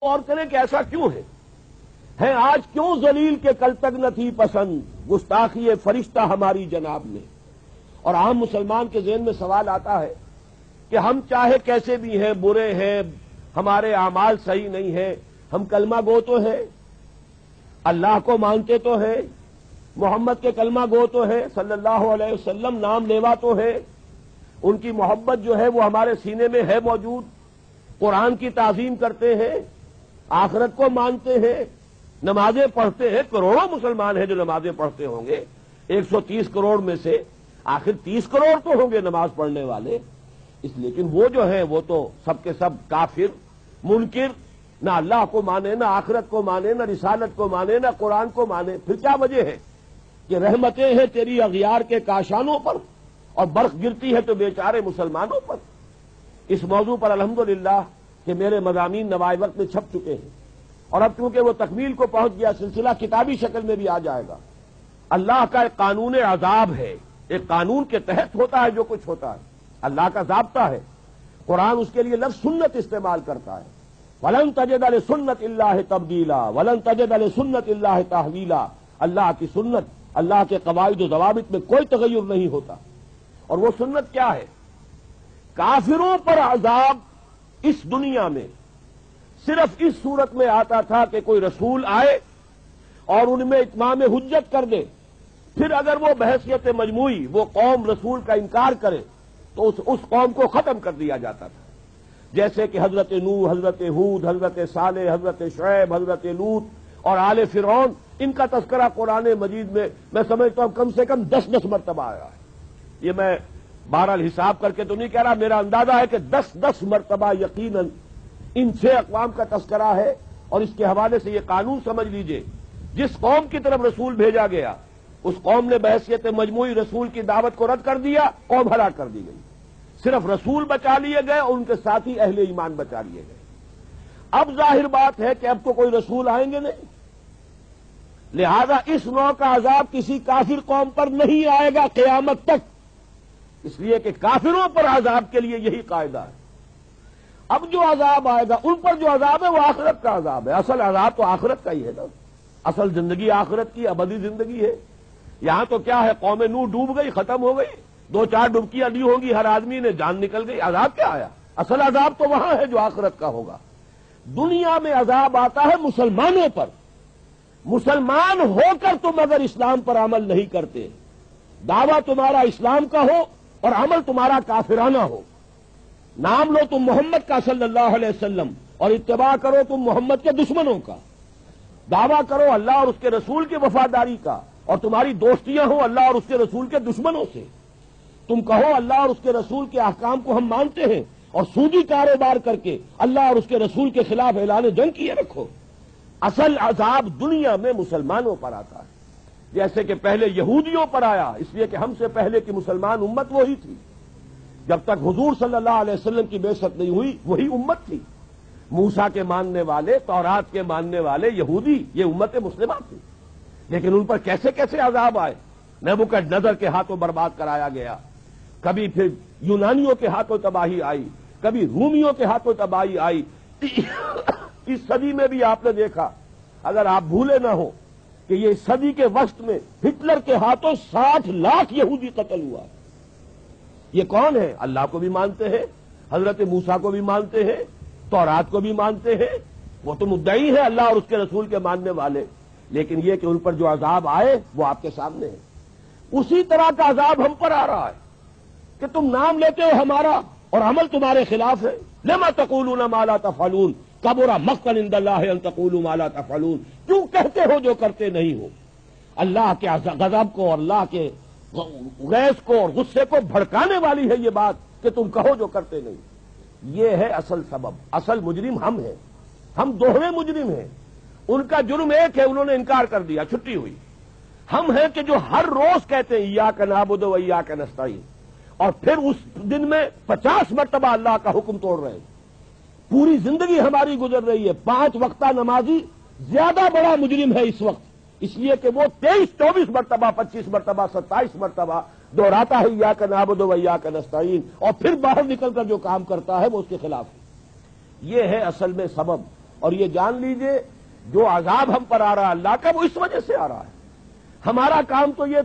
اور کریں کہ ایسا کیوں ہے آج کیوں ذلیل کے کل تک نہ تھی پسند گستاخی فرشتہ ہماری جناب میں۔ اور عام مسلمان کے ذہن میں سوال آتا ہے کہ ہم چاہے کیسے بھی ہیں، برے ہیں، ہمارے اعمال صحیح نہیں ہیں، ہم کلمہ گو تو ہیں، اللہ کو مانتے تو ہیں، محمد کے کلمہ گو تو ہیں، صلی اللہ علیہ وسلم نام لیوا تو ہے، ان کی محبت جو ہے وہ ہمارے سینے میں ہے موجود، قرآن کی تعظیم کرتے ہیں، آخرت کو مانتے ہیں، نمازیں پڑھتے ہیں۔ کروڑوں مسلمان ہیں جو نمازیں پڑھتے ہوں گے، 130 کروڑ میں سے آخر 30 کروڑ تو ہوں گے نماز پڑھنے والے۔ لیکن وہ جو ہیں وہ تو سب کے سب کافر، منکر، نہ اللہ کو مانے، نہ آخرت کو مانے، نہ رسالت کو مانے، نہ قرآن کو مانے۔ پھر کیا وجہ ہے کہ رحمتیں ہیں تیری اغیار کے کاشانوں پر اور برف گرتی ہے تو بیچارے مسلمانوں پر؟ اس موضوع پر الحمدللہ کہ میرے مضامین نوائے وقت میں چھپ چکے ہیں، اور اب چونکہ وہ تکمیل کو پہنچ گیا، سلسلہ کتابی شکل میں بھی آ جائے گا۔ اللہ کا ایک قانون عذاب ہے، ایک قانون کے تحت ہوتا ہے جو کچھ ہوتا ہے، اللہ کا ضابطہ ہے۔ قرآن اس کے لیے لفظ سنت استعمال کرتا ہے، وَلَن تَجِدَ لِسُنَّتِ اللَّهِ تَبْدِيلًا وَلَن تَجِدَ لِسُنَّتِ اللَّهِ تَحْوِيلًا۔ اللہ کی سنت، اللہ کے قواعد و ضوابط میں کوئی تغیر نہیں ہوتا۔ اور وہ سنت کیا ہے؟ کافروں پر عذاب اس دنیا میں صرف اس صورت میں آتا تھا کہ کوئی رسول آئے اور ان میں اتمام حجت کر دے، پھر اگر وہ بحیثیت مجموعی وہ قوم رسول کا انکار کرے تو اس قوم کو ختم کر دیا جاتا تھا۔ جیسے کہ حضرت نوح، حضرت ہود، حضرت صالح، حضرت شعیب، حضرت لوط اور آل فرعون، ان کا تذکرہ قرآن مجید میں سمجھتا ہوں کم سے کم 10 مرتبہ آیا ہے۔ یہ میں بہرحال حساب کر کے تو نہیں کہہ رہا، میرا اندازہ ہے کہ 10 مرتبہ یقیناً ان 6 اقوام کا تذکرہ ہے۔ اور اس کے حوالے سے یہ قانون سمجھ لیجئے، جس قوم کی طرف رسول بھیجا گیا اس قوم نے بحیثیت مجموعی رسول کی دعوت کو رد کر دیا، قوم ہلاک کر دی گئی۔ صرف رسول بچا لیے گئے اور ان کے ساتھی اہل ایمان بچا لیے گئے۔ اب ظاہر بات ہے کہ اب تو کوئی رسول آئیں گے نہیں، لہذا اس نوع کا عذاب کسی کافر قوم پر نہیں آئے گا قیامت تک، اس لیے کہ کافروں پر عذاب کے لیے یہی قاعدہ ہے۔ اب جو عذاب آئے گا ان پر جو عذاب ہے وہ آخرت کا عذاب ہے۔ اصل عذاب تو آخرت کا ہی ہے نا، اصل زندگی آخرت کی ابدی زندگی ہے۔ یہاں تو کیا ہے، قوم نوح ڈوب گئی، ختم ہو گئی، 2-4 ڈبکیاں دی ہوں گی، ہر آدمی نے جان نکل گئی، عذاب کیا آیا؟ اصل عذاب تو وہاں ہے جو آخرت کا ہوگا۔ دنیا میں عذاب آتا ہے مسلمانوں پر، مسلمان ہو کر تم اگر اسلام پر عمل نہیں کرتے، دعویٰ تمہارا اسلام کا ہو اور عمل تمہارا کافرانہ ہو، نام لو تم محمد کا صلی اللہ علیہ وسلم اور اتباع کرو تم محمد کے دشمنوں کا، دعویٰ کرو اللہ اور اس کے رسول کی وفاداری کا اور تمہاری دوستیاں ہوں اللہ اور اس کے رسول کے دشمنوں سے، تم کہو اللہ اور اس کے رسول کے احکام کو ہم مانتے ہیں اور سودی کاروبار کر کے اللہ اور اس کے رسول کے خلاف اعلان جنگ کیے رکھو۔ اصل عذاب دنیا میں مسلمانوں پر آتا ہے، جیسے کہ پہلے یہودیوں پر آیا، اس لیے کہ ہم سے پہلے کی مسلمان امت وہی تھی، جب تک حضور صلی اللہ علیہ وسلم کی بعثت نہیں ہوئی وہی امت تھی۔ موسیٰ کے ماننے والے، تورات کے ماننے والے یہودی، یہ امت مسلمہ تھی، لیکن ان پر کیسے کیسے عذاب آئے۔ نبوکدنضر کے ہاتھوں برباد کرایا گیا، کبھی پھر یونانیوں کے ہاتھوں تباہی آئی، کبھی رومیوں کے ہاتھوں تباہی آئی۔ اس صدی میں بھی آپ نے دیکھا، اگر آپ بھولے نہ ہو کہ یہ صدی کے وسط میں ہٹلر کے ہاتھوں 60 لاکھ یہودی قتل ہوا۔ یہ کون ہے؟ اللہ کو بھی مانتے ہیں، حضرت موسیٰ کو بھی مانتے ہیں، تورات کو بھی مانتے ہیں، وہ تو مدعی ہیں اللہ اور اس کے رسول کے ماننے والے، لیکن یہ کہ ان پر جو عذاب آئے وہ آپ کے سامنے ہے۔ اسی طرح کا عذاب ہم پر آ رہا ہے کہ تم نام لیتے ہو ہمارا اور عمل تمہارے خلاف ہے۔ لما تقولون ما لا تفعلون کبر مقتا عند اللہ ان تقولوا ما لا تفعلون، کیوں کہتے ہو جو کرتے نہیں ہو؟ اللہ کے غضب کو اور اللہ کے غیظ کو اور غصے کو بھڑکانے والی ہے یہ بات کہ تم کہو جو کرتے نہیں۔ یہ ہے اصل سبب، اصل مجرم ہم ہیں، ہم دوہرے مجرم ہیں۔ ان کا جرم ایک ہے، انہوں نے انکار کر دیا، چھٹی ہوئی۔ ہم ہیں کہ جو ہر روز کہتے ہیں ایاک نعبد و ایاک نستعین، اور پھر اس دن میں 50 مرتبہ اللہ کا حکم توڑ رہے ہیں۔ پوری زندگی ہماری گزر رہی ہے، 5 وقتہ نمازی زیادہ بڑا مجرم ہے اس وقت، اس لیے کہ وہ 23-24 مرتبہ، 25 مرتبہ، 27 مرتبہ دہراتا ہے ایاک نعبد و ایاک نستعین، اور پھر باہر نکل کر جو کام کرتا ہے وہ اس کے خلاف ہے۔ یہ ہے اصل میں سبب اور یہ جان لیجئے جو عذاب ہم پر آ رہا ہے اللہ کا وہ اس وجہ سے آ رہا ہے. ہمارا کام تو یہ